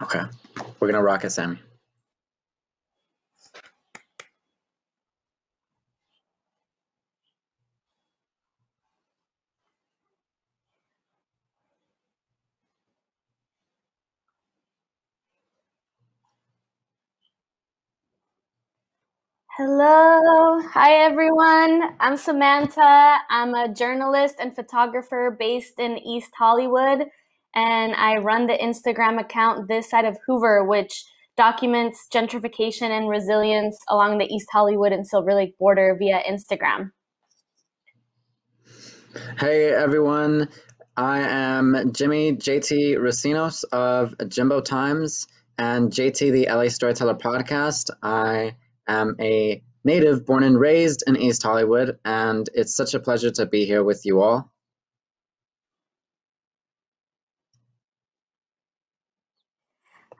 Okay, we're gonna rock it, Sammy. Hello. Hi, everyone. I'm Samanta. I'm a journalist and photographer based in East Hollywood, and I run the Instagram account This Side of Hoover, which documents gentrification and resilience along the East Hollywood and Silver Lake border via Instagram. Hey, everyone. I am Jimmy JT Recinos of Jimbo Times and JT the LA Storyteller podcast. I am a native born and raised in East Hollywood, and it's such a pleasure to be here with you all.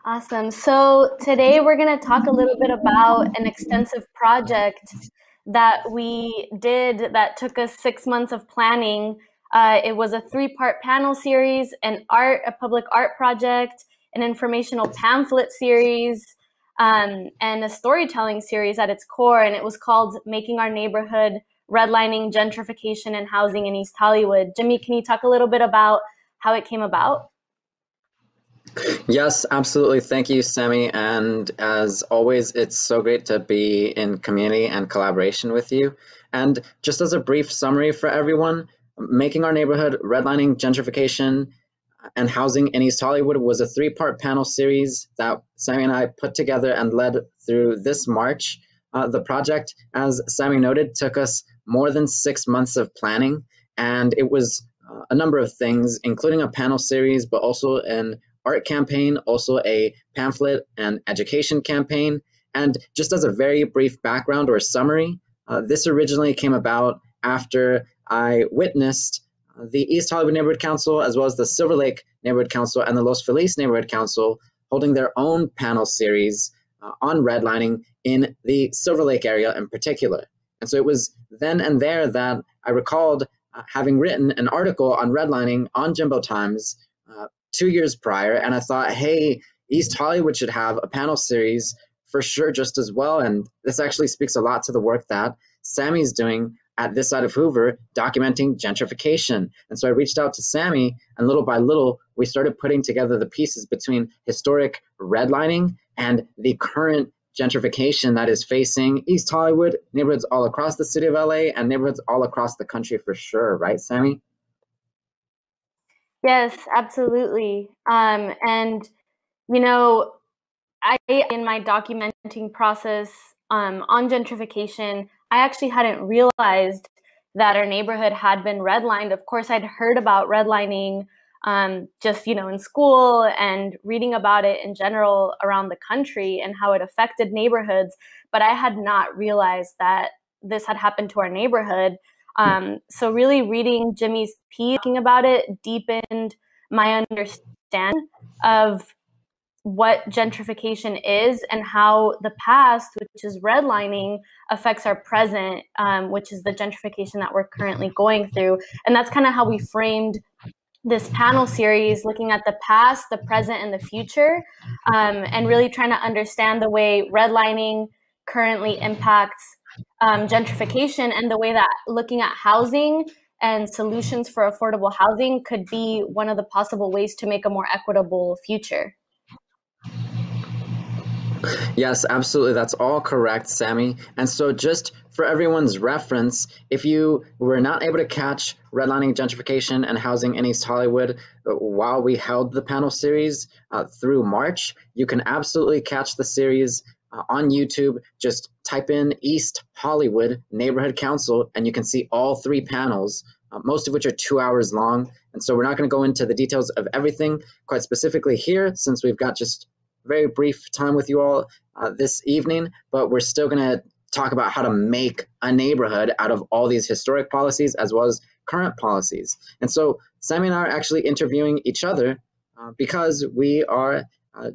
Awesome. So today we're going to talk a little bit about an extensive project that we did that took us 6 months of planning. It was a 3-part panel series, a public art project, an informational pamphlet series, and a storytelling series at its core. And it was called Making Our Neighborhood, Redlining, Gentrification, and Housing in East Hollywood. Jimmy, can you talk a little bit about how it came about? Yes, absolutely. Thank you, Sammy. And as always, it's so great to be in community and collaboration with you. And just as a brief summary for everyone, Making Our Neighborhood, Redlining, Gentrification, and Housing in East Hollywood was a 3-part panel series that Sammy and I put together and led through this March. The project, as Sammy noted, took us more than 6 months of planning, and it was a number of things, including a panel series, but also an art campaign, also a pamphlet and education campaign. And just as a very brief background or summary, this originally came about after I witnessed the East Hollywood Neighborhood Council, as well as the Silver Lake Neighborhood Council and the Los Feliz Neighborhood Council holding their own panel series on redlining in the Silver Lake area in particular. And so it was then and there that I recalled having written an article on redlining on Jimbo Times 2 years prior, and I thought, hey, East Hollywood should have a panel series for sure just as well. And this actually speaks a lot to the work that Sammy's doing at This Side of Hoover, documenting gentrification. And so I reached out to Sammy, and little by little, we started putting together the pieces between historic redlining and the current gentrification that is facing East Hollywood, neighborhoods all across the city of LA, and neighborhoods all across the country for sure, right, Sammy? Yes, absolutely. And, you know, in my documenting process on gentrification, I actually hadn't realized that our neighborhood had been redlined. Of course, I'd heard about redlining just, in school and reading about it in general around the country and how it affected neighborhoods. But I had not realized that this had happened to our neighborhood. So really reading Jimmy's piece, talking about it, deepened my understanding of what gentrification is and how the past, which is redlining, affects our present, which is the gentrification that we're currently going through. And that's kind of how we framed this panel series, looking at the past, the present, and the future, and really trying to understand the way redlining currently impacts gentrification, and the way that looking at housing and solutions for affordable housing could be one of the possible ways to make a more equitable future. Yes, absolutely. That's all correct, Sammy. And so just for everyone's reference, if you were not able to catch redlining, gentrification, and housing in East Hollywood while we held the panel series through March, you can absolutely catch the series on YouTube. Just type in East Hollywood Neighborhood Council, and you can see all 3 panels, most of which are 2 hours long. And so we're not going to go into the details of everything quite specifically here, since we've got just very brief time with you all this evening, but we're still going to talk about how to make a neighborhood out of all these historic policies as well as current policies. And so Sammy and I are actually interviewing each other because we are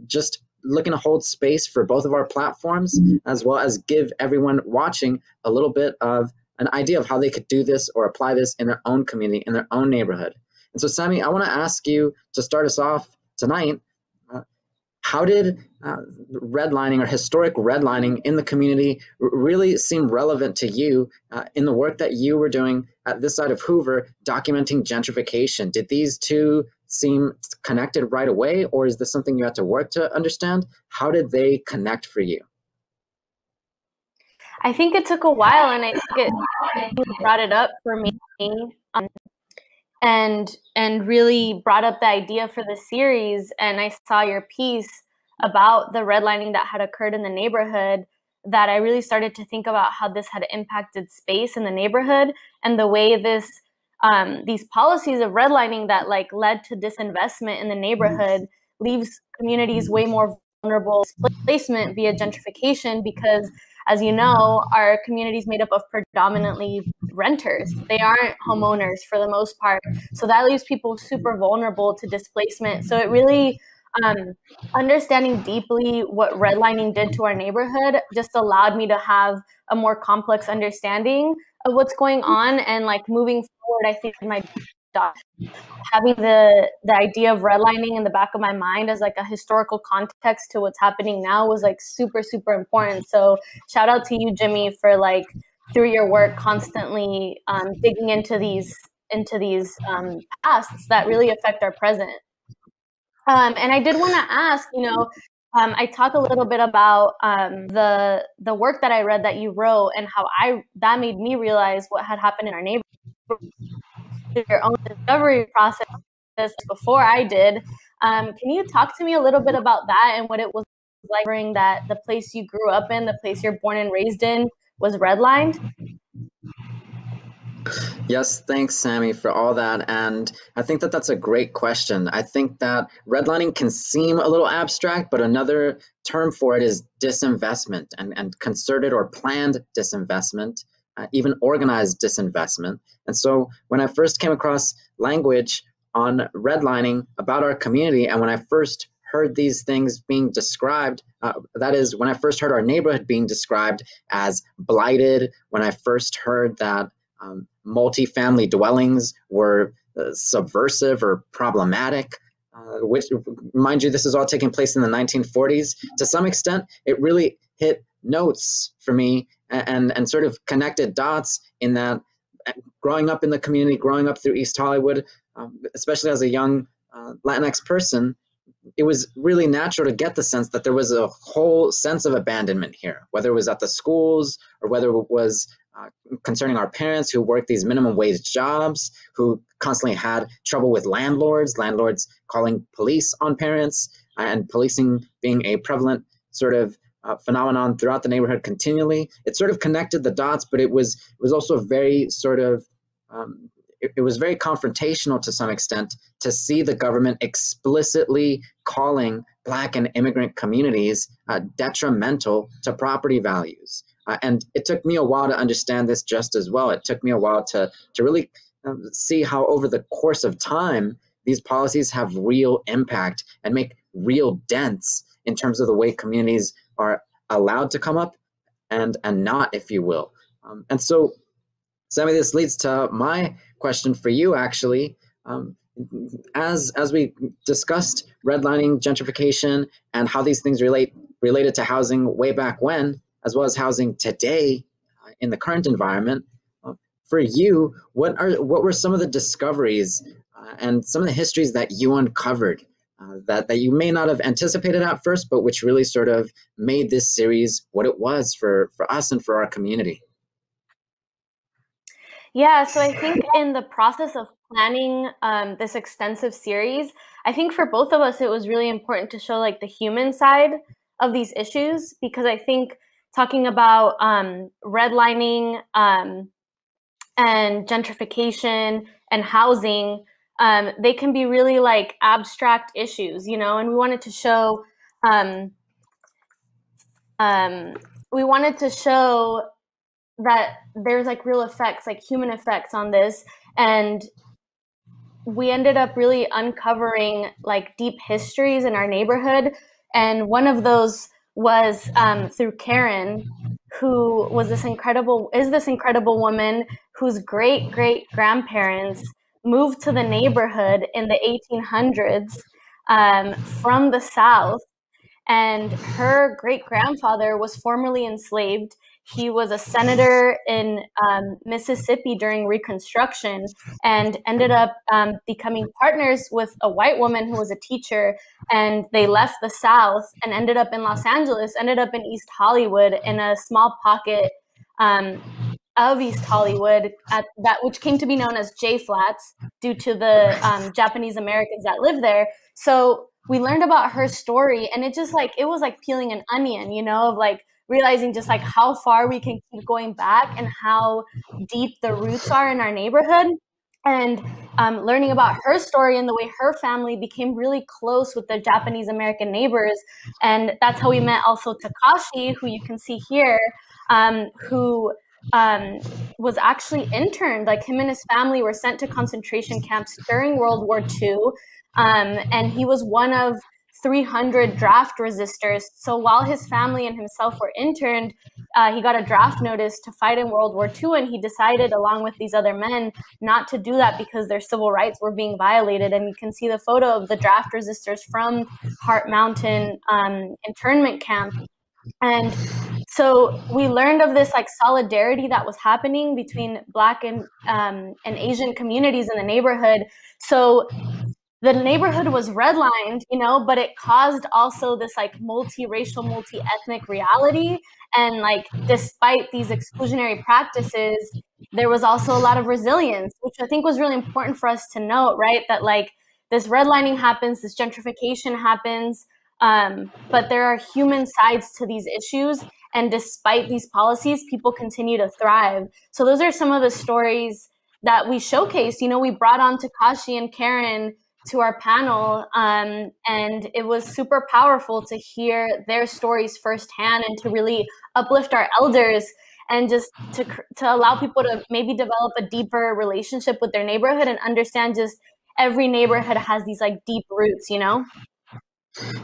just looking to hold space for both of our platforms, as well as give everyone watching a little bit of an idea of how they could do this or apply this in their own community, in their own neighborhood. And so Sammy, I want to ask you to start us off tonight, how did redlining or historic redlining in the community really seem relevant to you in the work that you were doing at this side of Hoover, documenting gentrification? Did these two seem connected right away, or is this something you had to work to understand? How did they connect for you? I think it took a while, and I think it brought it up for me, um, and really brought up the idea for the series. And I saw your piece about the redlining that had occurred in the neighborhood, that I really started to think about how this had impacted space in the neighborhood, and the way these policies of redlining that like led to disinvestment in the neighborhood leaves communities way more vulnerable to displacement via gentrification, because, as you know, our community is made up of predominantly renters. They aren't homeowners for the most part. So that leaves people super vulnerable to displacement. So it really, understanding deeply what redlining did to our neighborhood just allowed me to have a more complex understanding of what's going on. And like moving forward, I think my having the idea of redlining in the back of my mind as like a historical context to what's happening now was like super, super important. So shout out to you, Jimmy, for like through your work constantly digging into these pasts that really affect our present. And I did want to ask, I talk a little bit about the work that I read that you wrote, and how that made me realize what had happened in our neighborhood. Your own discovery process before I did. Can you talk to me a little bit about that and what it was like during that the place you grew up in, the place you're born and raised in, was redlined? Yes, thanks, Sammy, for all that. And I think that that's a great question. I think that redlining can seem a little abstract, but another term for it is disinvestment, and concerted or planned disinvestment, even organized disinvestment. And so when I first came across language on redlining about our community, and when I first heard these things being described, that is, when I first heard our neighborhood being described as blighted, when I first heard that multi-family dwellings were subversive or problematic, which, mind you, this is all taking place in the 1940s. To some extent, it really hit notes for me and sort of connected dots in that growing up in the community, growing up through East Hollywood, especially as a young Latinx person, it was really natural to get the sense that there was a whole sense of abandonment here, whether it was at the schools or whether it was concerning our parents who worked these minimum wage jobs, who constantly had trouble with landlords calling police on parents, and policing being a prevalent sort of phenomenon throughout the neighborhood continually. It sort of connected the dots, but it was also very sort of, it was very confrontational to some extent to see the government explicitly calling Black and immigrant communities detrimental to property values. And it took me a while to understand this just as well. It took me a while to really see how over the course of time, these policies have real impact and make real dents in terms of the way communities are allowed to come up and not, if you will. And so, Sammy, this leads to my question for you, actually. As we discussed redlining, gentrification, and how these things related to housing way back when, as well as housing today in the current environment, for you, what were some of the discoveries and some of the histories that you uncovered that you may not have anticipated at first, but which really sort of made this series what it was for us and for our community? Yeah, so I think in the process of planning this extensive series, I think for both of us, it was really important to show like the human side of these issues, because I think talking about redlining and gentrification and housing, they can be really like abstract issues, and we wanted to show that there's like real effects, like human effects on this. And we ended up really uncovering like deep histories in our neighborhood. And one of those was through Karen, who was this incredible woman whose great grandparents moved to the neighborhood in the 1800s from the South. and her great-grandfather was formerly enslaved. He was a senator in Mississippi during Reconstruction and ended up becoming partners with a white woman who was a teacher. And they left the South and ended up in Los Angeles, ended up in East Hollywood in a small pocket of East Hollywood, which came to be known as J Flats due to the Japanese Americans that live there. So we learned about her story, and it was like peeling an onion, of like realizing just like how far we can keep going back and how deep the roots are in our neighborhood. And learning about her story and the way her family became really close with the Japanese American neighbors. And that's how we met also Takashi, who you can see here, who was actually interned. Like, him and his family were sent to concentration camps during World War II. And he was one of 300 draft resistors. So while his family and himself were interned, he got a draft notice to fight in World War II, and he decided, along with these other men, not to do that because their civil rights were being violated. And you can see the photo of the draft resistors from Heart Mountain internment camp. And so we learned of this like solidarity that was happening between Black and Asian communities in the neighborhood. So the neighborhood was redlined, but it caused also this like multiracial, multi-ethnic reality. And like, despite these exclusionary practices, there was also a lot of resilience, which I think was really important for us to note, right? That like, this redlining happens, this gentrification happens, but there are human sides to these issues. And despite these policies, people continue to thrive. So those are some of the stories that we showcased. We brought on Takashi and Karen to our panel, and it was super powerful to hear their stories firsthand and to really uplift our elders and just to allow people to maybe develop a deeper relationship with their neighborhood and understand just every neighborhood has these like deep roots,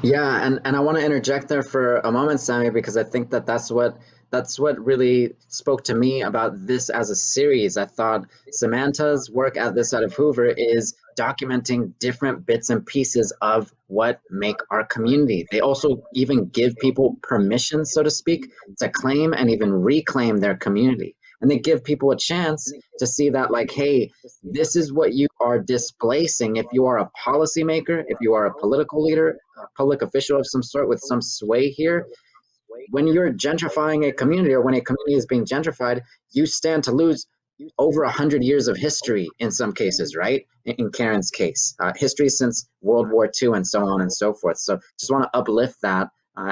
Yeah, and I want to interject there for a moment, Sammy, because I think that's what really spoke to me about this as a series. I thought Samanta's work at this side of Hoover is documenting different bits and pieces of what make our community. They also even give people permission, so to speak, to claim and even reclaim their community. And they give people a chance to see that, like, hey, this is what you are displacing. If you are a policymaker, if you are a political leader, a public official of some sort with some sway here, when you're gentrifying a community, or when a community is being gentrified, you stand to lose over 100 years of history in some cases, right? In Karen's case, history since World War II and so on and so forth. So just want to uplift that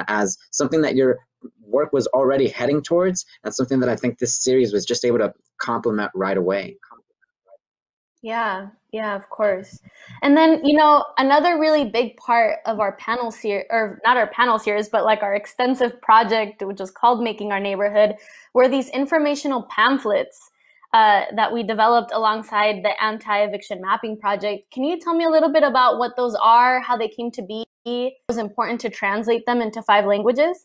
as something that your work was already heading towards, and something that I think this series was just able to complement right away. Yeah, of course. And then, another really big part of our panel series, or not our panel series, but like our extensive project, which is called Making Our Neighborhood, were these informational pamphlets that we developed alongside the anti-eviction mapping project. Can you tell me a little bit about what those are, how they came to be? It was important to translate them into 5 languages?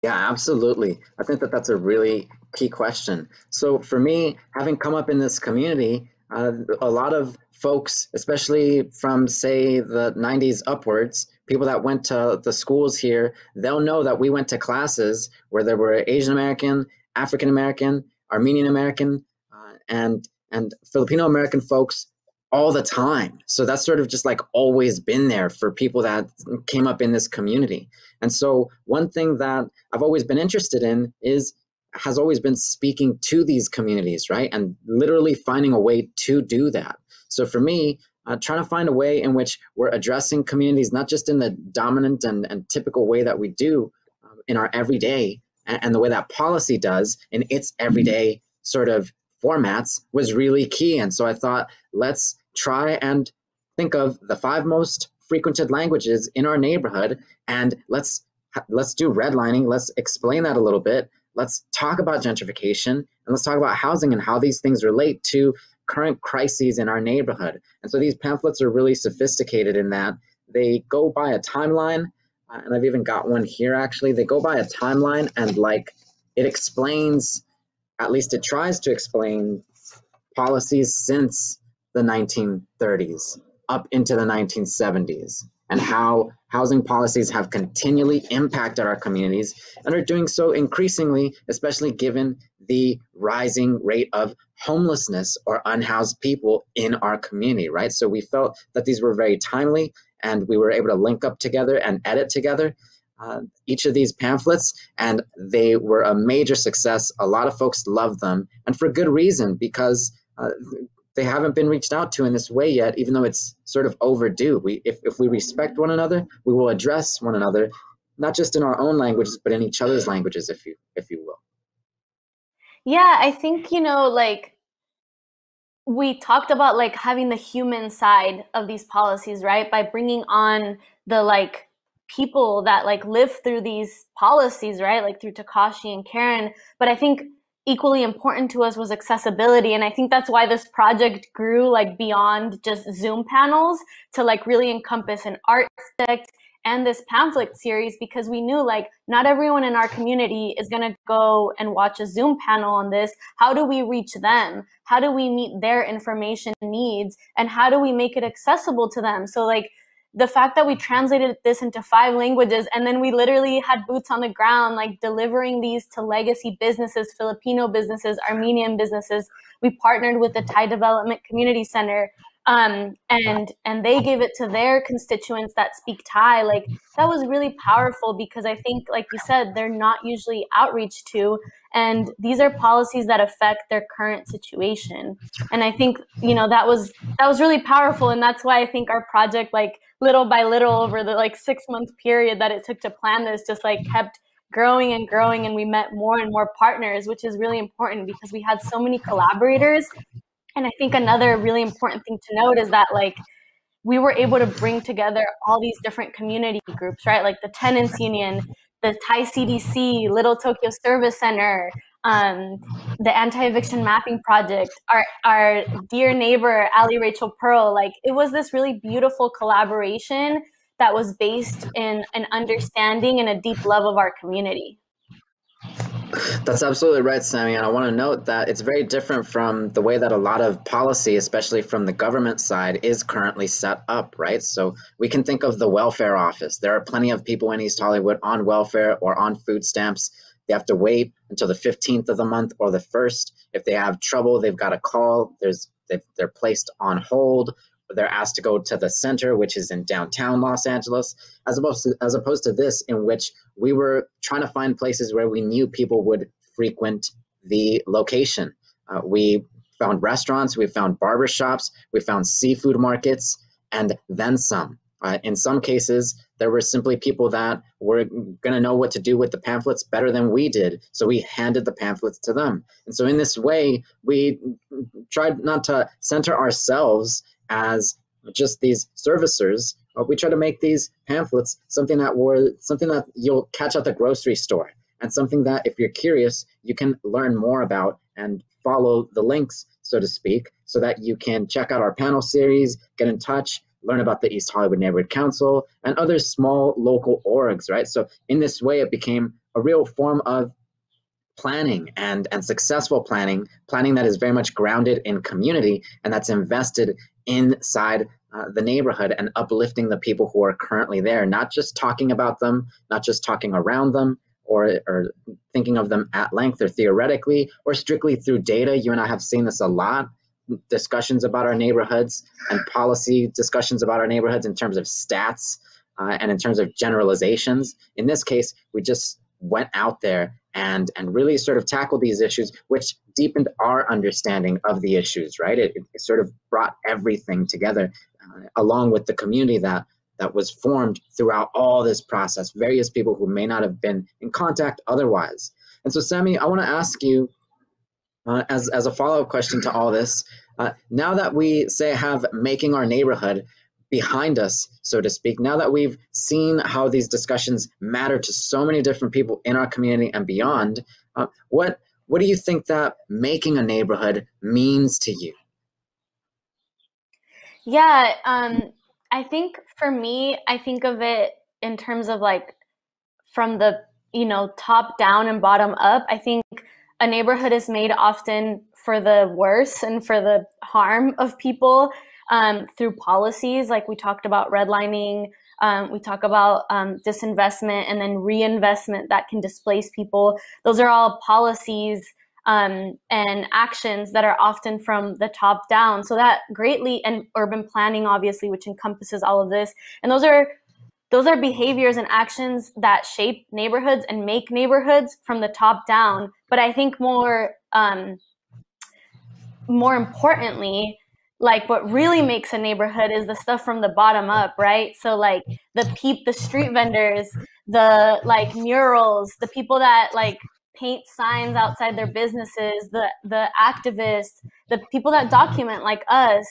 Yeah, absolutely. I think that's a really key question. So for me, having come up in this community, a lot of folks, especially from, say, the 90s upwards, people that went to the schools here, they'll know that we went to classes where there were Asian American, African American, Armenian American, and Filipino American folks all the time. So that's sort of just like always been there for people that came up in this community. And so one thing that I've always been interested in has always been speaking to these communities, right? And literally finding a way to do that. So for me, trying to find a way in which we're addressing communities, not just in the dominant and typical way that we do in our everyday, and the way that policy does in its everyday sort of formats, was really key. And so I thought, let's try and think of the 5 most frequented languages in our neighborhood, and let's do redlining. Let's explain that a little bit. Let's talk about gentrification, and let's talk about housing and how these things relate to current crises in our neighborhood. And so these pamphlets are really sophisticated in that they go by a timeline, and I've even got one here actually. They go by a timeline, and like, it explains, at least it tries to explain, policies since the 1930s up into the 1970s, and how housing policies have continually impacted our communities and are doing so increasingly, especially given the rising rate of homelessness or unhoused people in our community, right? So we felt that these were very timely, and we were able to link up together and edit together each of these pamphlets, and they were a major success. A lot of folks loved them, and for good reason, because they haven't been reached out to in this way yet, even though it's sort of overdue. If we respect one another, we will address one another, not just in our own languages, but in each other's languages, if you will. Yeah, I think, like, we talked about like having the human side of these policies, right? By bringing on the like people that like live through these policies, right? Like through Takashi and Karen. But I think equally important to us was accessibility. And I think that's why this project grew like beyond just Zoom panels to like really encompass an art aspect and this pamphlet series, because we knew like not everyone in our community is going to go and watch a Zoom panel on this. How do we reach them? How do we meet their information needs? And how do we make it accessible to them? So like the fact that we translated this into 5 languages, and then we literally had boots on the ground, like delivering these to legacy businesses, Filipino businesses, Armenian businesses. We partnered with the Thai Development Community Center. And they gave it to their constituents that speak Thai. Like that was really powerful, because I think, like you said, they're not usually outreached to, and these are policies that affect their current situation. And I think, that was really powerful. And that's why I think our project, like little by little over the like 6-month period that it took to plan this, just like kept growing and growing. And we met more and more partners, which is really important because we had so many collaborators. And I think another really important thing to note is that like we were able to bring together all these different community groups, right? Like the Tenants Union, the Thai CDC, Little Tokyo Service Center, the Anti-Eviction Mapping Project, our dear neighbor, Ali Rachel Pearl. Like it was this really beautiful collaboration that was based in an understanding and a deep love of our community. That's absolutely right, Sammy. And I want to note that it's very different from the way that a lot of policy, especially from the government side, is currently set up, right? So we can think of the welfare office. There are plenty of people in East Hollywood on welfare or on food stamps. They have to wait until the 15th of the month or the 1st. If they have trouble, they've got to call. They're placed on hold. They're asked to go to the center, which is in downtown Los Angeles, as opposed to this, in which we were trying to find places where we knew people would frequent the location. We found restaurants, we found barbershops, we found seafood markets, and then some. In some cases, there were simply people that were going to know what to do with the pamphlets better than we did, so we handed the pamphlets to them. And so in this way, we tried not to center ourselves as just these servicers. We try to make these pamphlets something that you'll catch at the grocery store, and something that, if you're curious, you can learn more about and follow the links, so to speak, so that you can check out our panel series, get in touch, learn about the East Hollywood Neighborhood Council and other small local orgs, right? So in this way, it became a real form of planning and successful planning that is very much grounded in community and that's invested inside the neighborhood and uplifting the people who are currently there, not just talking about them, not just talking around them, or thinking of them at length or theoretically or strictly through data. You and I have seen this a lot, discussions about our neighborhoods and policy discussions about our neighborhoods in terms of stats and in terms of generalizations. In this case, we just went out there and really sort of tackled these issues, which deepened our understanding of the issues, right? It sort of brought everything together along with the community that was formed throughout all this process, various people who may not have been in contact otherwise. And so, Sammy, I want to ask you, as a follow-up question to all this, now that we have making our neighborhood behind us, so to speak, now that we've seen how these discussions matter to so many different people in our community and beyond, what do you think that making a neighborhood means to you? Yeah, I think for me, I think of it in terms of like from the, top down and bottom up. I think a neighborhood is made often for the worse and for the harm of people through policies. Like we talked about redlining, We talk about disinvestment and then reinvestment that can displace people. Those are all policies and actions that are often from the top down. So that greatly, and urban planning, obviously, which encompasses all of this. And those are behaviors and actions that shape neighborhoods and make neighborhoods from the top down. But I think more importantly, like what really makes a neighborhood is the stuff from the bottom up, right? So like the street vendors, the like murals, the people that like paint signs outside their businesses, the activists, the people that document like us,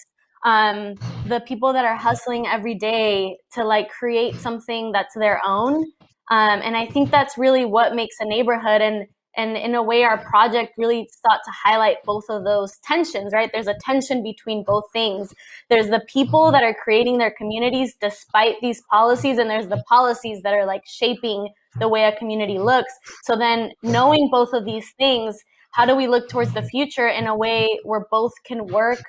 the people that are hustling every day to like create something that's their own. And I think that's really what makes a neighborhood. And in a way, our project really sought to highlight both of those tensions, right? There's a tension between both things. There's the people that are creating their communities despite these policies, and there's the policies that are like shaping the way a community looks. So then knowing both of these things, how do we look towards the future in a way where both can work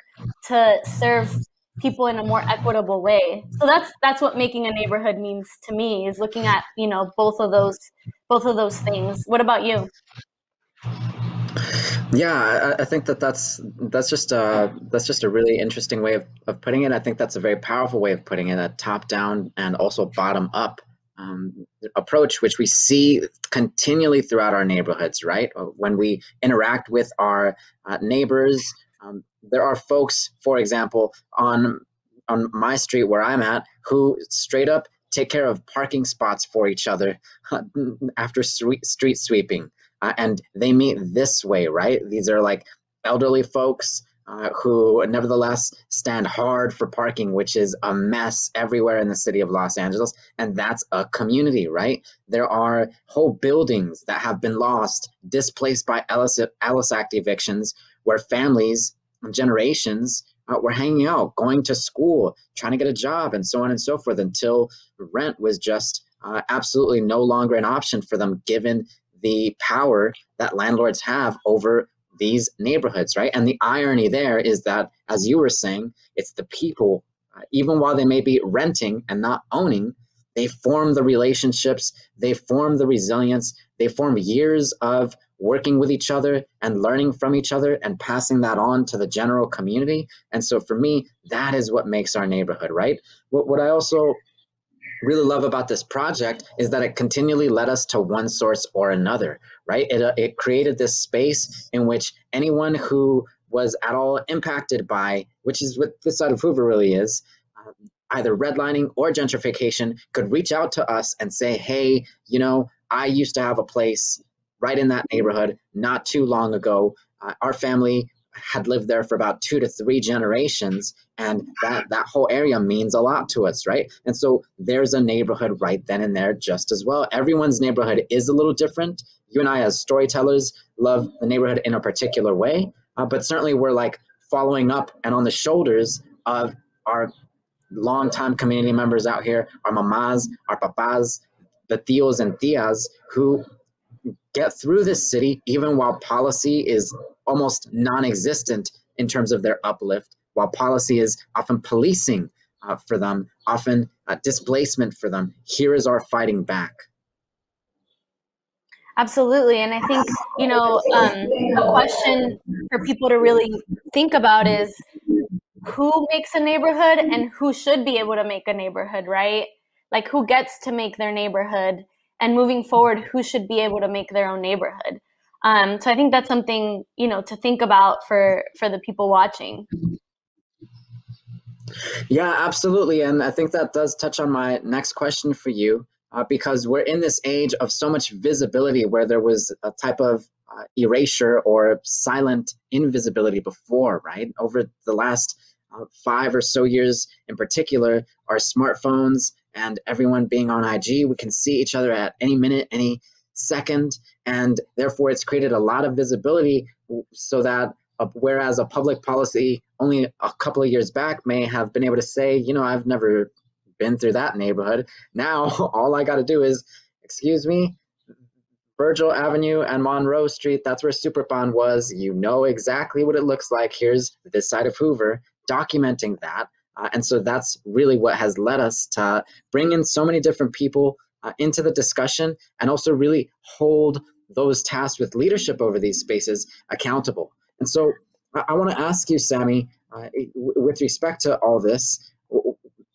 to serve people in a more equitable way? So that's what making a neighborhood means to me, is looking at, you know, both of those things. What about you? Yeah, I think that's just a really interesting way of putting it. I think that's a very powerful way of putting it, a top down and also bottom up approach, which we see continually throughout our neighborhoods, right? When we interact with our neighbors, there are folks, for example, on my street where I'm at, who straight up take care of parking spots for each other after street sweeping. And they meet this way, right? These are like elderly folks who nevertheless stand hard for parking, which is a mess everywhere in the city of Los Angeles. And that's a community, right? There are whole buildings that have been lost, displaced by Ellis Act evictions, where families, generations, were hanging out, going to school, trying to get a job, and so on and so forth, until rent was just absolutely no longer an option for them, given the power that landlords have over these neighborhoods, right? And the irony there is that, as you were saying, it's the people, even while they may be renting and not owning, they form the relationships, they form the resilience, they form years of working with each other and learning from each other and passing that on to the general community. And so for me, that is what makes our neighborhood, right? What I also really love about this project is that it continually led us to one source or another, right? It created this space in which anyone who was at all impacted by, which is what this side of Hoover really is, either redlining or gentrification, could reach out to us and say, hey, you know, I used to have a place right in that neighborhood not too long ago. Our family had lived there for about 2 to 3 generations, and that whole area means a lot to us, right? And so there's a neighborhood right then and there just as well. Everyone's neighborhood is a little different. You and I, as storytellers, love the neighborhood in a particular way, but certainly we're like following up and on the shoulders of our longtime community members out here, our mamas, our papas, the tios and tias, who get through this city even while policy is almost non-existent in terms of their uplift, while policy is often policing for them, often displacement for them. Here is our fighting back. Absolutely. And I think, you know, a question for people to really think about is, who makes a neighborhood and who should be able to make a neighborhood, right? Like, who gets to make their neighborhood, and moving forward, who should be able to make their own neighborhood? So I think that's something, you know, to think about for the people watching. Yeah, absolutely. And I think that does touch on my next question for you, because we're in this age of so much visibility where there was a type of erasure or silent invisibility before, right? Over the last 5 or so years in particular, our smartphones and everyone being on IG, we can see each other at any minute, any second, and therefore it's created a lot of visibility, so that whereas a public policy only a couple of years back may have been able to say, you know, I've never been through that neighborhood. Now, all I got to do is, excuse me, Virgil Avenue and Monroe Street, that's where Superpond was. You know exactly what it looks like. Here's this side of Hoover, documenting that. And so that's really what has led us to bring in so many different people into the discussion, and also really hold those tasked with leadership over these spaces accountable. And so I want to ask you, Sammy, with respect to all this,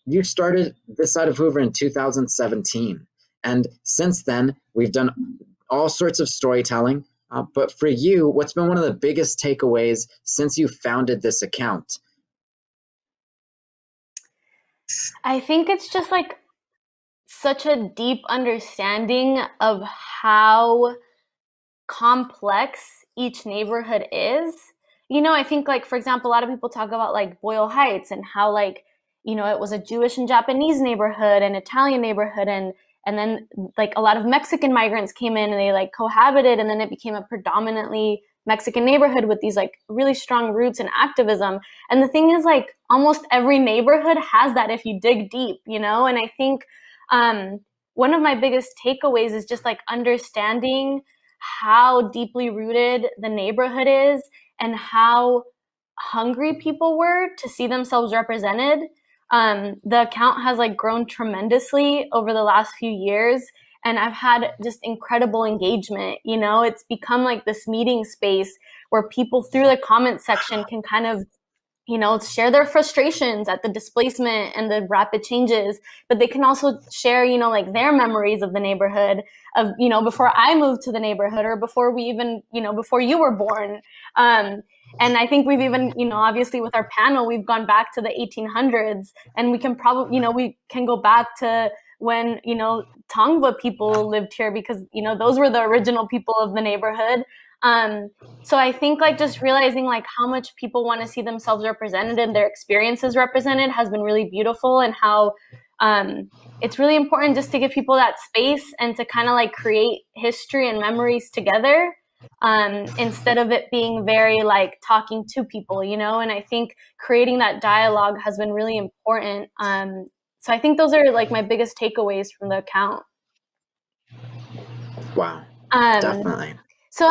you started this side of Hoover in 2017. And since then, we've done all sorts of storytelling. But for you, what's been one of the biggest takeaways since you founded this account? I think it's just like such a deep understanding of how complex each neighborhood is. I think, like, for example, a lot of people talk about like Boyle Heights and how, like, it was a Jewish and Japanese neighborhood and Italian neighborhood, and then like a lot of Mexican migrants came in and they like cohabited, and then it became a predominantly Mexican neighborhood with these like really strong roots and activism. And the thing is, like, almost every neighborhood has that if you dig deep, and I think one of my biggest takeaways is just like understanding how deeply rooted the neighborhood is and how hungry people were to see themselves represented. The account has like grown tremendously over the last few years, and I've had just incredible engagement. It's become like this meeting space where people through the comment section can kind of share their frustrations at the displacement and the rapid changes, but they can also share, like their memories of the neighborhood of, before I moved to the neighborhood, or before we even, before you were born. And I think we've even, obviously with our panel, we've gone back to the 1800s, and we can probably, we can go back to when, Tongva people lived here, because, those were the original people of the neighborhood. So I think like just realizing like how much people want to see themselves represented and their experiences represented has been really beautiful, and how it's really important just to give people that space and to kind of like create history and memories together, instead of it being very like talking to people, and I think creating that dialogue has been really important. So I think those are like my biggest takeaways from the account. Wow, definitely. So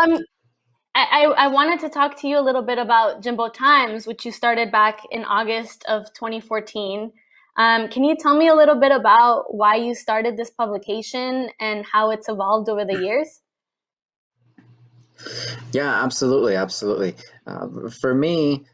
I wanted to talk to you a little bit about Jimbo Times, which you started back in August of 2014. Can you tell me a little bit about why you started this publication and how it's evolved over the years? Yeah, absolutely, absolutely. For me,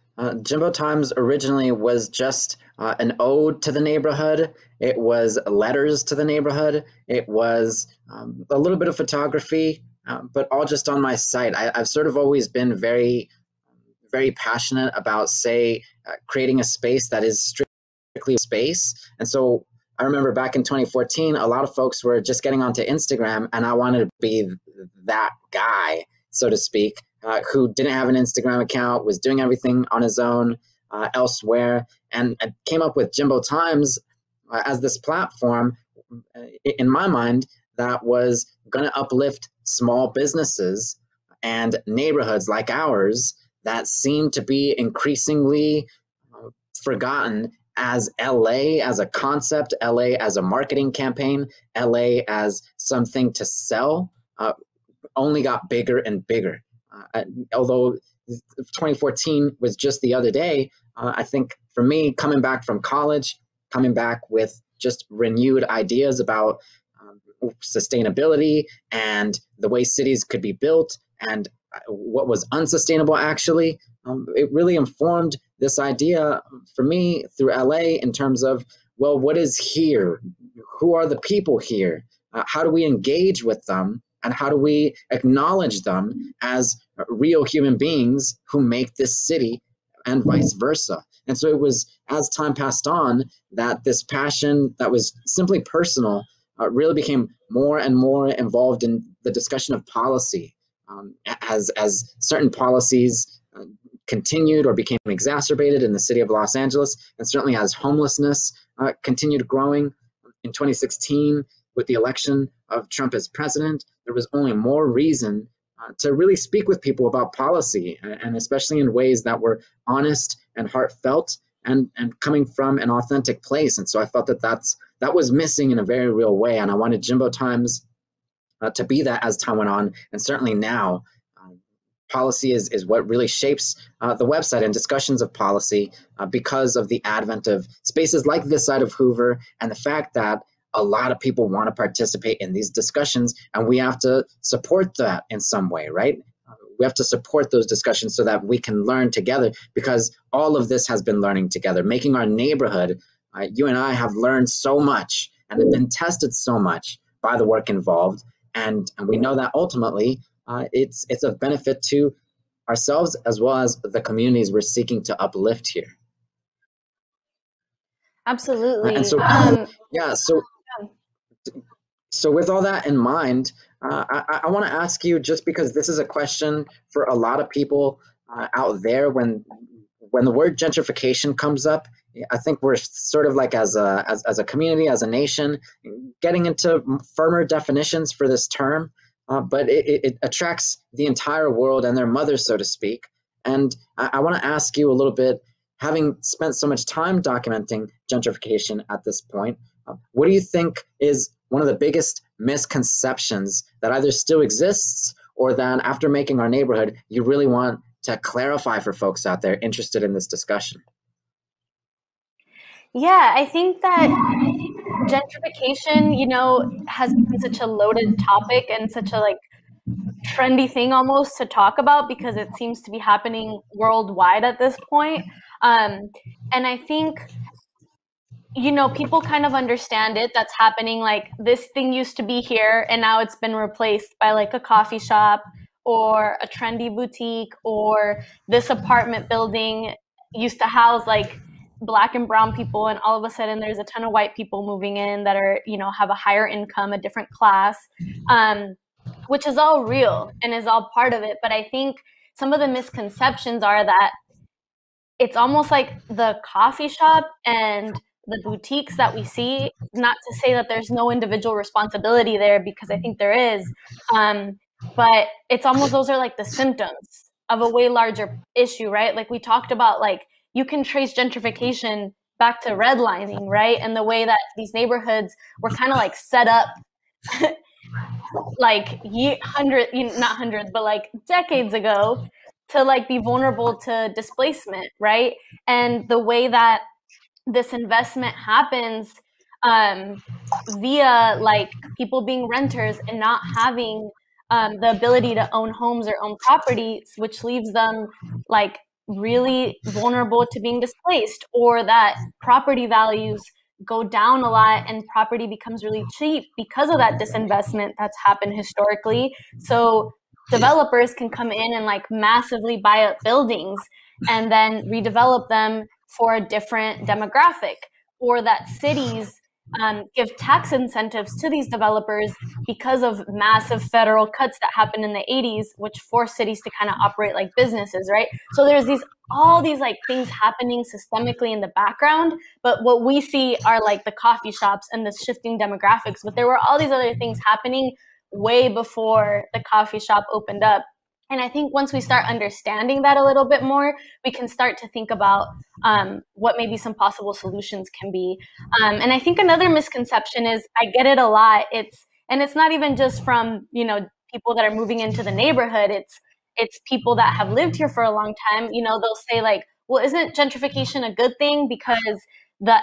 Jimbo Times originally was just an ode to the neighborhood. It was letters to the neighborhood. It was a little bit of photography, but all just on my site. I've sort of always been very, very passionate about, say, creating a space that is strictly space. And so I remember back in 2014, a lot of folks were just getting onto Instagram, and I wanted to be that guy, so to speak, who didn't have an Instagram account, was doing everything on his own elsewhere. And I came up with Jimbo Times as this platform, in my mind, that was going to uplift small businesses and neighborhoods like ours that seem to be increasingly forgotten as LA as a concept, LA as a marketing campaign, LA as something to sell, only got bigger and bigger. Although 2014 was just the other day, I think for me, coming back from college, coming back with just renewed ideas about sustainability and the way cities could be built and what was unsustainable actually, it really informed this idea for me through LA in terms of, well, what is here? Who are the people here? How do we engage with them? And how do we acknowledge them as real human beings who make this city, and vice versa? And so it was as time passed on that this passion that was simply personal really became more and more involved in the discussion of policy, as certain policies continued or became exacerbated in the city of Los Angeles, and certainly as homelessness continued growing. In 2016, with the election of Trump as president, there was only more reason to really speak with people about policy, and especially in ways that were honest and heartfelt and coming from an authentic place. And so I felt that that was missing in a very real way, and I wanted Jimbo Times to be that as time went on, and certainly now. policy is what really shapes the website and discussions of policy because of the advent of spaces like this side of Hoover and the fact that a lot of people want to participate in these discussions, and we have to support that in some way, right? We have to support those discussions so that we can learn together, because all of this has been learning together, making our neighborhood. You and I have learned so much and have been tested so much by the work involved, and we know that ultimately it's of benefit to ourselves as well as the communities we're seeking to uplift here. Absolutely. And so, yeah, so with all that in mind, I want to ask you, just because this is a question for a lot of people out there, when the word gentrification comes up, I think we're sort of like as a community, as a nation, getting into firmer definitions for this term, but it attracts the entire world and their mothers, so to speak. And I want to ask you a little bit, having spent so much time documenting gentrification at this point, what do you think is one of the biggest misconceptions that either still exists or that after making our neighborhood, you really want to clarify for folks out there interested in this discussion? Yeah, I think that gentrification, has been such a loaded topic and such a trendy thing almost to talk about, because it seems to be happening worldwide at this point. And I think people kind of understand it. That's happening. Like, this thing used to be here and now it's been replaced by a coffee shop or a trendy boutique, or this apartment building used to house Black and brown people, and all of a sudden there's a ton of white people moving in that are, have a higher income, a different class, which is all real and is all part of it. But I think some of the misconceptions are that it's almost like the coffee shop and the boutiques that we see, not to say that there's no individual responsibility there, because I think there is, but it's almost, those are the symptoms of a way larger issue, right? Like we talked about, you can trace gentrification back to redlining, right? And the way that these neighborhoods were kind of set up not hundreds, but decades ago, to be vulnerable to displacement, right? And the way that this investment happens via people being renters and not having the ability to own homes or own properties, which leaves them really vulnerable to being displaced, or that property values go down a lot and property becomes really cheap because of that disinvestment that's happened historically. So developers can come in and massively buy up buildings and then redevelop them for a different demographic, or that cities give tax incentives to these developers because of massive federal cuts that happened in the 80s, which forced cities to kind of operate like businesses, right? So there's all these things happening systemically in the background, but what we see are the coffee shops and the shifting demographics. But there were all these other things happening way before the coffee shop opened up. And I think once we start understanding that a little bit more, we can start to think about what maybe some possible solutions can be. And I think another misconception is, I get it a lot. It's not even just from, people that are moving into the neighborhood. It's people that have lived here for a long time. They'll say well, isn't gentrification a good thing because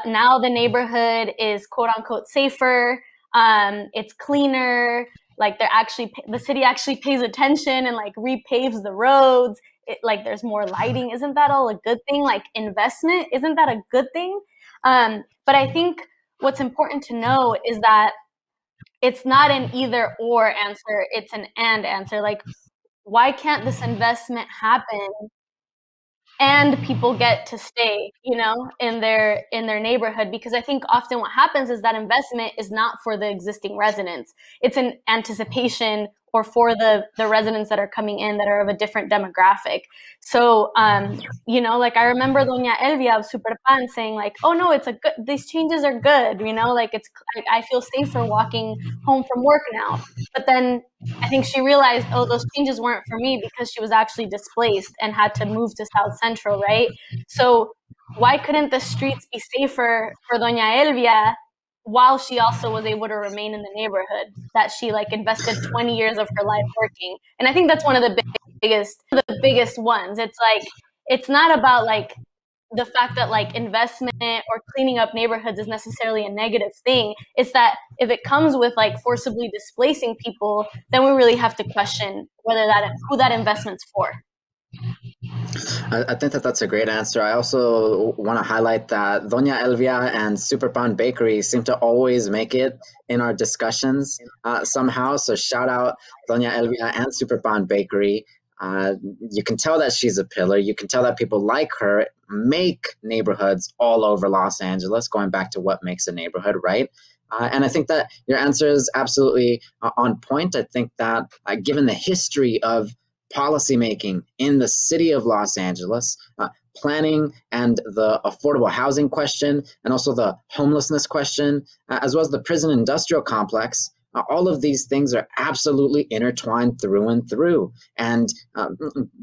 now the neighborhood is quote unquote safer, it's cleaner. The city actually pays attention and repaves the roads. There's more lighting. Isn't that all a good thing? Investment, isn't that a good thing? But I think what's important to know is that it's not an either or answer. It's an and answer. Why can't this investment happen and people get to stay, in their neighborhood? Because I think often what happens is that investment is not for the existing residents. It's an anticipation, or for the residents that are coming in that are of a different demographic. So, I remember Doña Elvia of Superpan saying oh no, these changes are good, I feel safer walking home from work now. But then I think she realized, oh, those changes weren't for me, because she was actually displaced and had to move to South Central, right? So why couldn't the streets be safer for Doña Elvia while she also was able to remain in the neighborhood that she invested 20 years of her life working? And I think that's one of the big biggest ones. It's like, it's not about like the fact that like investment or cleaning up neighborhoods is necessarily a negative thing. It's that if it comes with like forcibly displacing people, then we really have to question who that investment's for. I think that that's a great answer. I also want to highlight that Doña Elvia and Superpan Bakery seem to always make it in our discussions somehow. So shout out Doña Elvia and Superpan Bakery. You can tell that she's a pillar. You can tell that people like her make neighborhoods all over Los Angeles, going back to what makes a neighborhood, right? And I think that your answer is absolutely on point. I think that given the history of policymaking in the city of Los Angeles, planning and the affordable housing question, and also the homelessness question, as well as the prison industrial complex, all of these things are absolutely intertwined through and through. And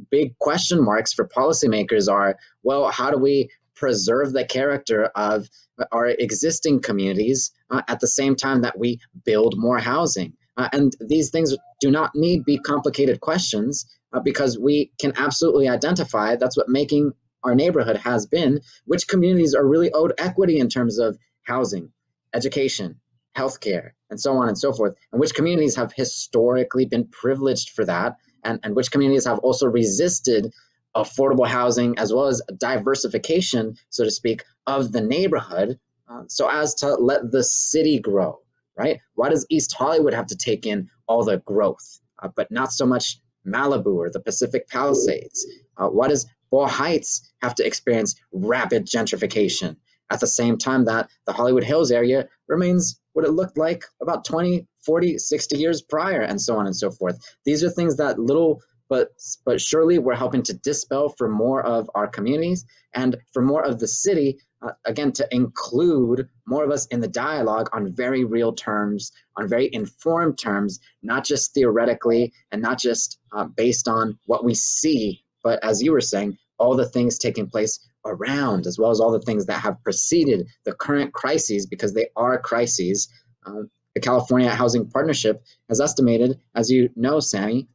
big question marks for policymakers are, well, how do we preserve the character of our existing communities at the same time that we build more housing? And these things do not need be complicated questions because we can absolutely identify, that's what making our neighborhood has been, which communities are really owed equity in terms of housing, education, healthcare, and so on and so forth, and which communities have historically been privileged for that, and which communities have also resisted affordable housing as well as diversification, so to speak, of the neighborhood so as to let the city grow, right? Why does East Hollywood have to take in all the growth, but not so much Malibu or the Pacific Palisades? Why does Boyle Heights have to experience rapid gentrification at the same time that the Hollywood Hills area remains what it looked like about 20, 40, 60 years prior, and so on and so forth? These are things that little but surely we're helping to dispel for more of our communities and for more of the city, again, to include more of us in the dialogue on very real terms, on very informed terms, not just theoretically and not just based on what we see, but as you were saying, all the things taking place around, as well as all the things that have preceded the current crises, because they are crises. The California Housing Partnership has estimated, as you know, Sammy,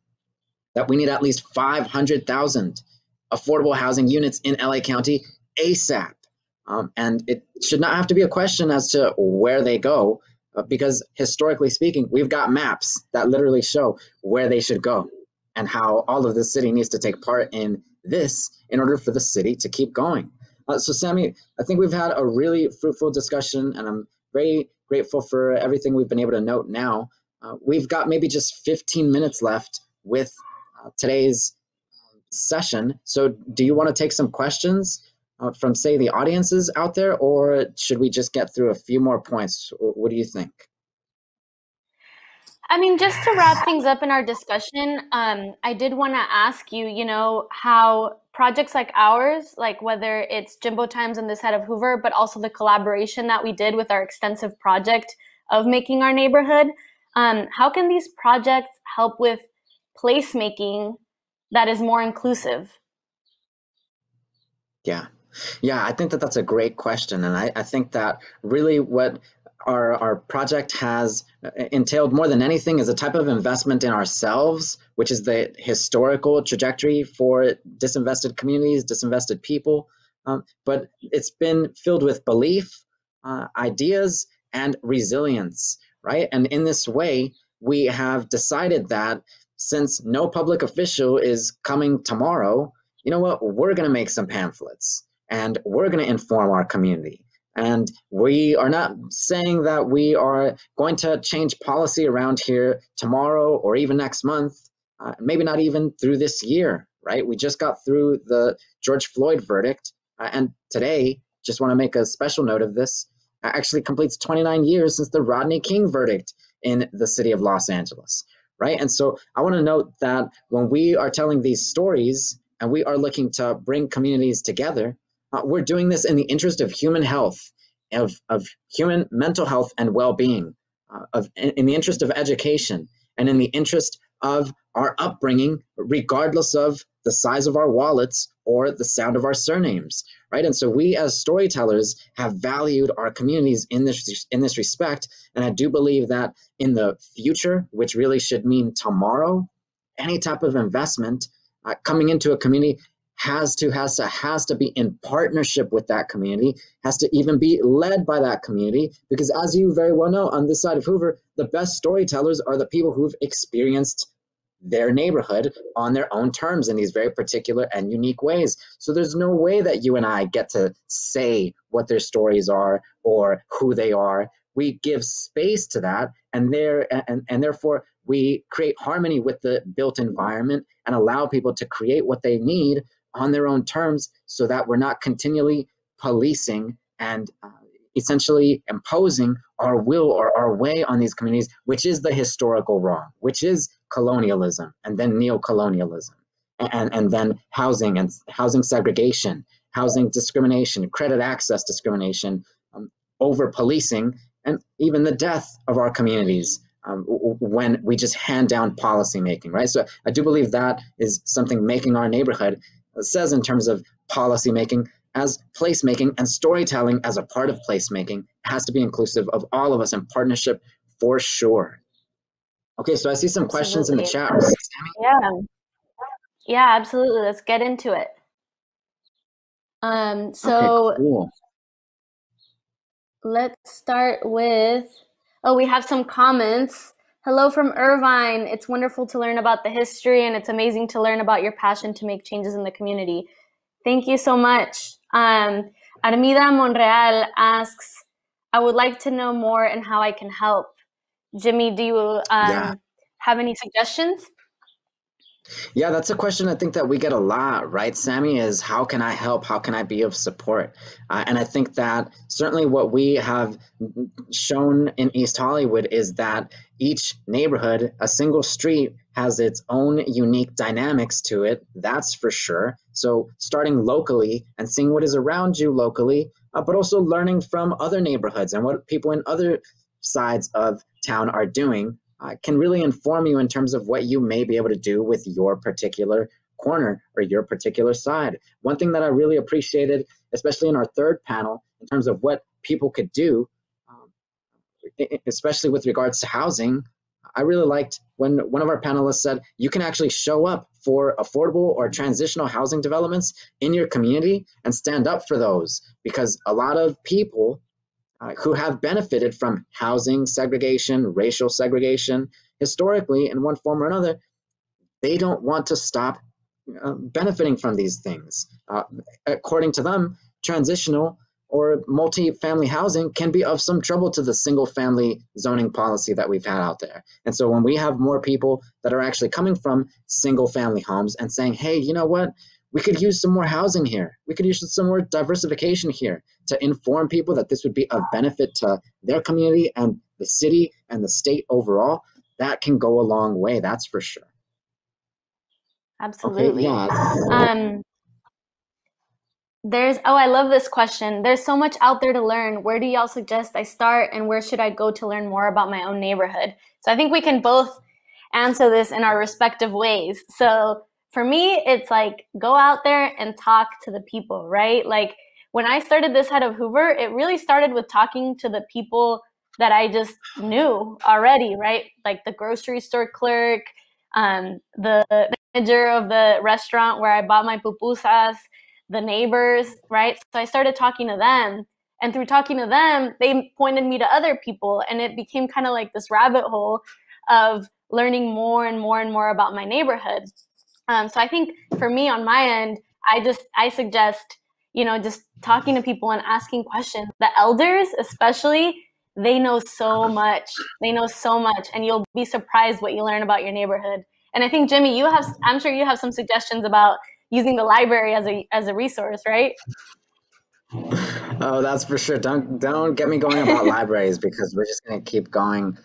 that we need at least 500,000 affordable housing units in LA County ASAP. And it should not have to be a question as to where they go, because historically speaking, we've got maps that literally show where they should go and how all of the city needs to take part in this in order for the city to keep going. So Sammy, I think we've had a really fruitful discussion, and I'm very grateful for everything we've been able to note now. We've got maybe just 15 minutes left with today's session. So do you want to take some questions from, say, the audiences out there, or should we just get through a few more points? What do you think? I mean, just to wrap things up in our discussion, I did want to ask you, you know, how projects like ours, like whether it's Jimbo Times and this side of Hoover, but also the collaboration that we did with our extensive project of making our neighborhood, how can these projects help with placemaking that is more inclusive? Yeah, I think that that's a great question. And I think that really what our project has entailed more than anything is a type of investment in ourselves, which is the historical trajectory for disinvested communities, disinvested people. But it's been filled with belief, ideas, and resilience, right? And in this way, we have decided that since no public official is coming tomorrow, you know what, we're going to make some pamphlets and we're going to inform our community. And we are not saying that we are going to change policy around here tomorrow or even next month, maybe not even through this year, right? We just got through the George Floyd verdict. And today, just want to make a special note of this, actually completes 29 years since the Rodney King verdict in the city of Los Angeles, right? And so I want to note that when we are telling these stories and we are looking to bring communities together, we're doing this in the interest of human health, of human mental health and well-being, in the interest of education, and in the interest of our upbringing, regardless of the size of our wallets or the sound of our surnames, right? And so we as storytellers have valued our communities in this respect. And I do believe that in the future, which really should mean tomorrow, any type of investment coming into a community has to be in partnership with that community, has to even be led by that community, because as you very well know, on this side of Hoover, the best storytellers are the people who've experienced their neighborhood on their own terms in these very particular and unique ways. So there's no way that you and I get to say what their stories are or who they are. We give space to that, and therefore we create harmony with the built environment and allow people to create what they need on their own terms, so that we're not continually policing and essentially imposing our will or our way on these communities, which is the historical wrong, which is colonialism and then neocolonialism, and then housing and housing segregation, housing discrimination, credit access discrimination, over policing, and even the death of our communities when we just hand down policy making, right? So I do believe that is something making our neighborhood says in terms of policy making as placemaking, and storytelling as a part of placemaking has to be inclusive of all of us in partnership for sure. Okay, so I see some questions in the chat. Yeah, absolutely. Let's get into it. Okay, cool. Let's start with, we have some comments. Hello from Irvine. It's wonderful to learn about the history, and it's amazing to learn about your passion to make changes in the community. Thank you so much. Armida Monreal asks, I would like to know more and how I can help. Jimmy, do you have any suggestions? Yeah, that's a question I think that we get a lot, right, Sammy, is how can I help? How can I be of support? And I think that certainly what we have shown in East Hollywood is that each neighborhood, a single street, has its own unique dynamics to it, that's for sure. So starting locally and seeing what is around you locally, but also learning from other neighborhoods and what people in other sides of town are doing can really inform you in terms of what you may be able to do with your particular corner or your particular side. One thing that I really appreciated, especially in our third panel, in terms of what people could do, especially with regards to housing, I really liked when one of our panelists said, you can actually show up for affordable or transitional housing developments in your community and stand up for those, because a lot of people who have benefited from housing segregation, racial segregation, historically in one form or another, they don't want to stop benefiting from these things. According to them, transitional or multi-family housing can be of some trouble to the single-family zoning policy that we've had out there. And so when we have more people that are actually coming from single-family homes and saying, hey, you know what? We could use some more housing here. We could use some more diversification here to inform people that this would be of benefit to their community and the city and the state overall. That can go a long way, that's for sure. Absolutely. Okay, yeah. I love this question. There's so much out there to learn. Where do y'all suggest I start, and where should I go to learn more about my own neighborhood? So I think we can both answer this in our respective ways. So for me, it's like, go out there and talk to the people, right? Like when I started this head of Hoover, it really started with talking to the people that I just knew already, right? Like the grocery store clerk, the manager of the restaurant where I bought my pupusas, the neighbors, right? So I started talking to them, and through talking to them, they pointed me to other people, and it became kind of like this rabbit hole of learning more and more and more about my neighborhood. So I think for me on my end, I suggest, just talking to people and asking questions. The elders, especially, they know so much. They know so much, and you'll be surprised what you learn about your neighborhood. And I think, Jimmy, I'm sure you have some suggestions about using the library as a resource, right? Oh, that's for sure. Don't get me going about libraries, because we're just going to keep going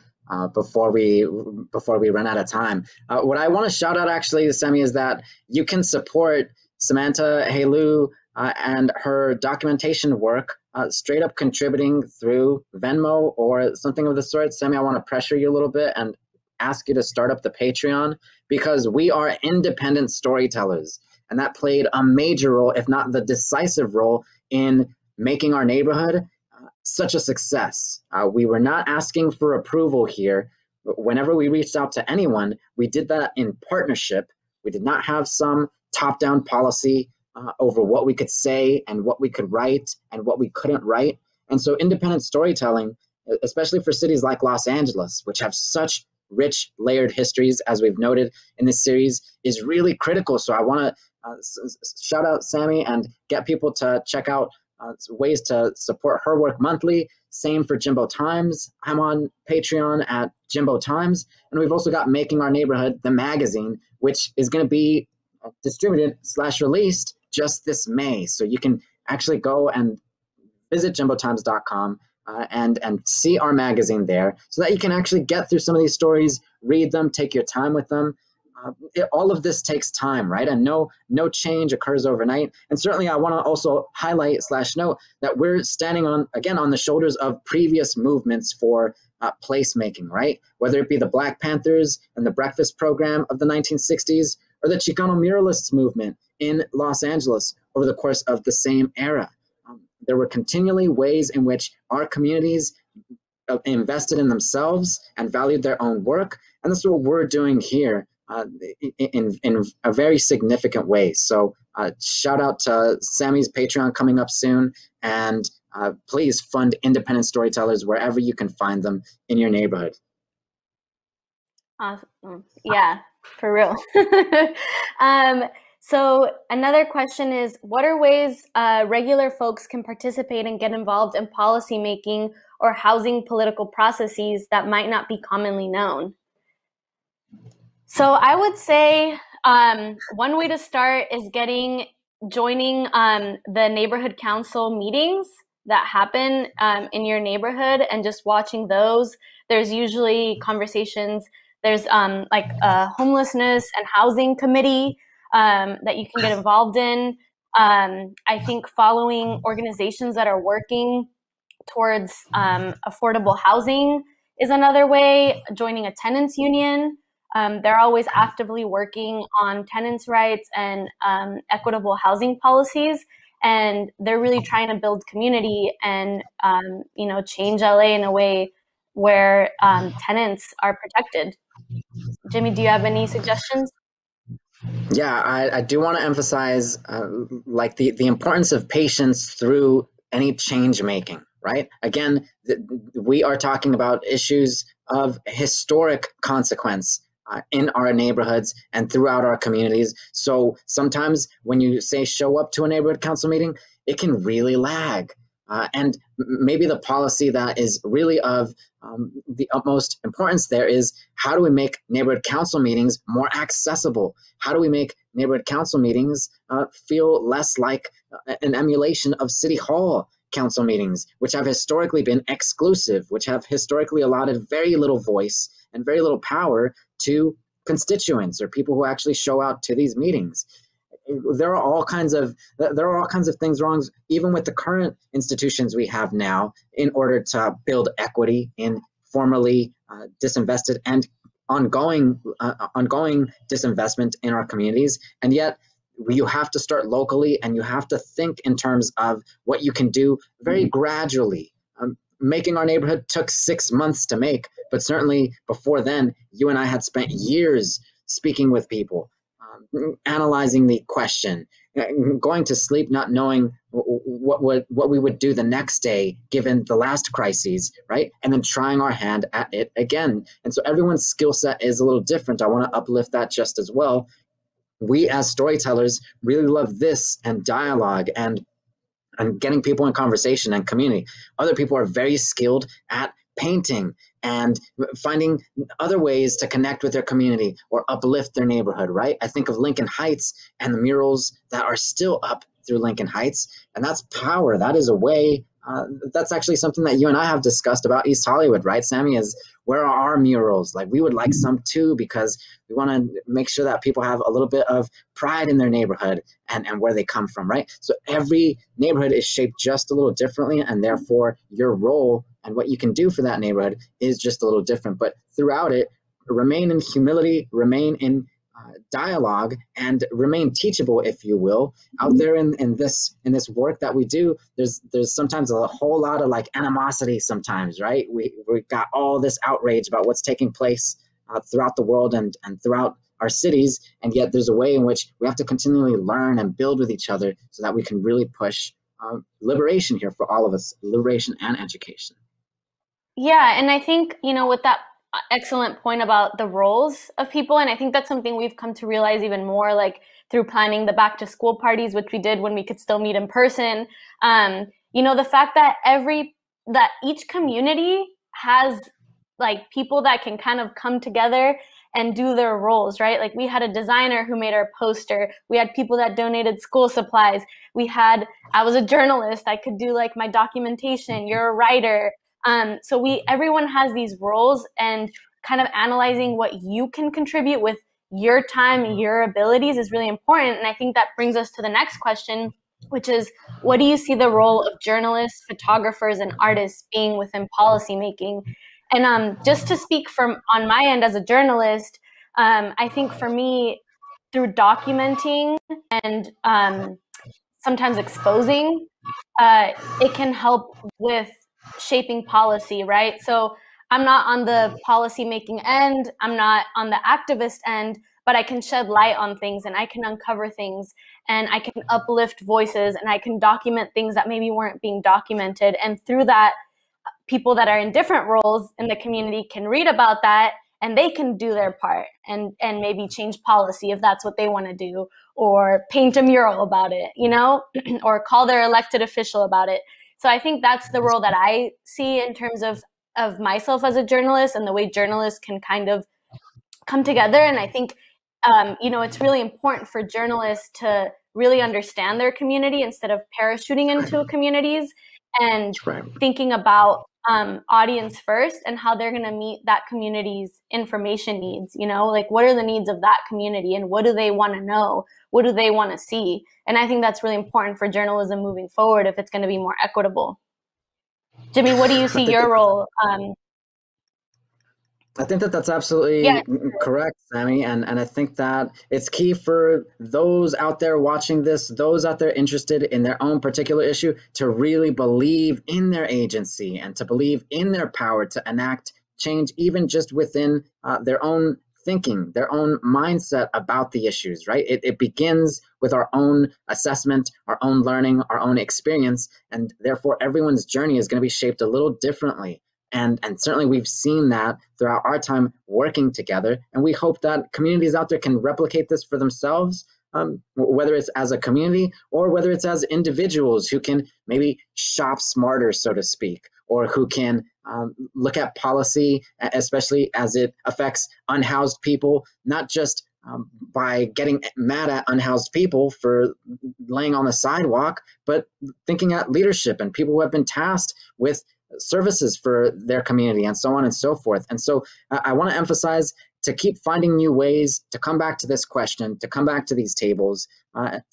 before we run out of time. What I want to shout out actually, Semi, is that you can support Samanta Helou and her documentation work straight up contributing through Venmo or something of the sort. Semi, I want to pressure you a little bit and ask you to start up the Patreon, because we are independent storytellers. And that played a major role, if not the decisive role, in making our neighborhood such a success. We were not asking for approval here. Whenever we reached out to anyone, we did that in partnership We did not have some top-down policy over what we could say and what we could write and what we couldn't write. And so independent storytelling, especially for cities like Los Angeles, which have such rich layered histories, as we've noted in this series, is really critical. So I want to shout out Sammy and get people to check out ways to support her work monthly. Same for Jimbo Times. I'm on Patreon at Jimbo Times. And we've also got Making Our Neighborhood, the magazine, which is going to be distributed / released just this May. So you can actually go and visit jimbotimes.com and see our magazine there so that you can actually get through some of these stories, read them, take your time with them. All of this takes time, right? And no change occurs overnight. And certainly I want to also highlight / note that we're standing on the shoulders of previous movements for placemaking, right? Whether it be the Black Panthers and the breakfast program of the 1960s or the Chicano muralists movement in Los Angeles over the course of the same era. There were continually ways in which our communities invested in themselves and valued their own work. And that's what we're doing here in a very significant way. So shout out to Sammy's Patreon coming up soon. And please fund independent storytellers wherever you can find them in your neighborhood. Awesome. Yeah, for real. So another question is, what are ways regular folks can participate and get involved in policy making or housing political processes that might not be commonly known? So I would say one way to start is joining the neighborhood council meetings that happen in your neighborhood and just watching those. There's usually conversations. There's like a homelessness and housing committee that you can get involved in. I think following organizations that are working towards affordable housing is another way. Joining a tenants union. They're always actively working on tenants' rights and equitable housing policies. And they're really trying to build community and, change LA in a way where tenants are protected. Jimmy, do you have any suggestions? Yeah, I do want to emphasize like the importance of patience through any change making, right? Again, we are talking about issues of historic consequence in our neighborhoods and throughout our communities. So sometimes when you say show up to a neighborhood council meeting, it can really lag. And maybe the policy that is really of the utmost importance there is, how do we make neighborhood council meetings more accessible? How do we make neighborhood council meetings feel less like an emulation of city hall council meetings, which have historically been exclusive, which have historically allotted very little voice and very little power to constituents or people who actually show out to these meetings. There are all kinds of things wrong, even with the current institutions we have now, in order to build equity in formerly disinvested and ongoing disinvestment in our communities. And yet you have to start locally, and you have to think in terms of what you can do very gradually. Making Our Neighborhood took 6 months to make, but certainly before then, you and I had spent years speaking with people, analyzing the question, going to sleep not knowing what we would do the next day given the last crises, right? And then trying our hand at it again. And so everyone's skill set is a little different. I want to uplift that just as well. We as storytellers really love this and dialogue and getting people in conversation and community. Other people are very skilled at painting and finding other ways to connect with their community or uplift their neighborhood, right? I think of Lincoln Heights and the murals that are still up through Lincoln Heights, and that's power. That is a way. That's actually something that you and I have discussed about East Hollywood, right, Sammy? Is where are our murals? Like, we would like some too, because we want to make sure that people have a little bit of pride in their neighborhood and where they come from, right? So every neighborhood is shaped just a little differently, and therefore your role and what you can do for that neighborhood is just a little different. But throughout it, remain in humility, remain in dialogue, and remain teachable, if you will. Out there in this work that we do, there's sometimes a whole lot of like animosity sometimes, right? We got all this outrage about what's taking place throughout the world and throughout our cities, and yet there's a way in which we have to continually learn and build with each other so that we can really push liberation here for all of us, liberation and education. Yeah, and I think, with that excellent point about the roles of people, and I think that's something we've come to realize even more, like through planning the back to school parties, which we did when we could still meet in person. The fact that each community has like people that can kind of come together and do their roles, right? Like we had a designer who made our poster. We had people that donated school supplies. I was a journalist. I could do like my documentation. You're a writer. So everyone has these roles, and kind of analyzing what you can contribute with your time, your abilities is really important. And I think that brings us to the next question, which is, what do you see the role of journalists, photographers, and artists being within policymaking? And just to speak on my end as a journalist, I think for me, through documenting and sometimes exposing, it can help with shaping policy, right? So I'm not on the policy making end, I'm not on the activist end, but I can shed light on things, and I can uncover things, and I can uplift voices, and I can document things that maybe weren't being documented. And through that, people that are in different roles in the community can read about that, and they can do their part and maybe change policy if that's what they want to do, or paint a mural about it, or call their elected official about it. So I think that's the role that I see in terms of myself as a journalist, and the way journalists can kind of come together. And I think, it's really important for journalists to really understand their community instead of parachuting into communities, and thinking about audience first and how they're going to meet that community's information needs. Like what are the needs of that community, and what do they want to know? What do they want to see? And I think that's really important for journalism moving forward if it's going to be more equitable. Jimmy, what do you see your role? I think that's absolutely correct, Sammy. And I think that it's key for those out there watching this, those out there interested in their own particular issue, to really believe in their agency and to believe in their power to enact change, even just within their own thinking, their own mindset about the issues, right? It begins with our own assessment, our own learning, our own experience, and therefore everyone's journey is going to be shaped a little differently. And certainly we've seen that throughout our time working together. And we hope that communities out there can replicate this for themselves, whether it's as a community or whether it's as individuals who can maybe shop smarter, so to speak, or who can look at policy, especially as it affects unhoused people, not just by getting mad at unhoused people for laying on the sidewalk, but thinking at leadership and people who have been tasked with services for their community and so on and so forth. And so I want to emphasize to keep finding new ways to come back to this question, to come back to these tables,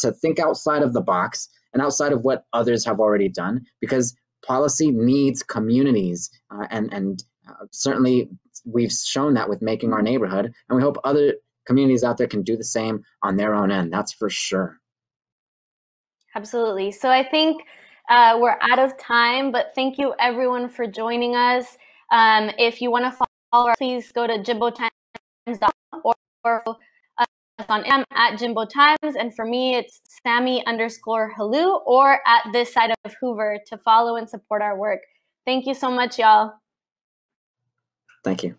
to think outside of the box and outside of what others have already done, because policy needs communities. And certainly we've shown that with Making Our Neighborhood, and we hope other communities out there can do the same on their own end. That's for sure. Absolutely. So I think we're out of time, but thank you everyone for joining us. If you want to follow, please go to jimbotimes.com or us on Instagram at Jimbo Times. And for me, it's Sammy_Helou or at This Side of Hoover to follow and support our work. Thank you so much, y'all. Thank you.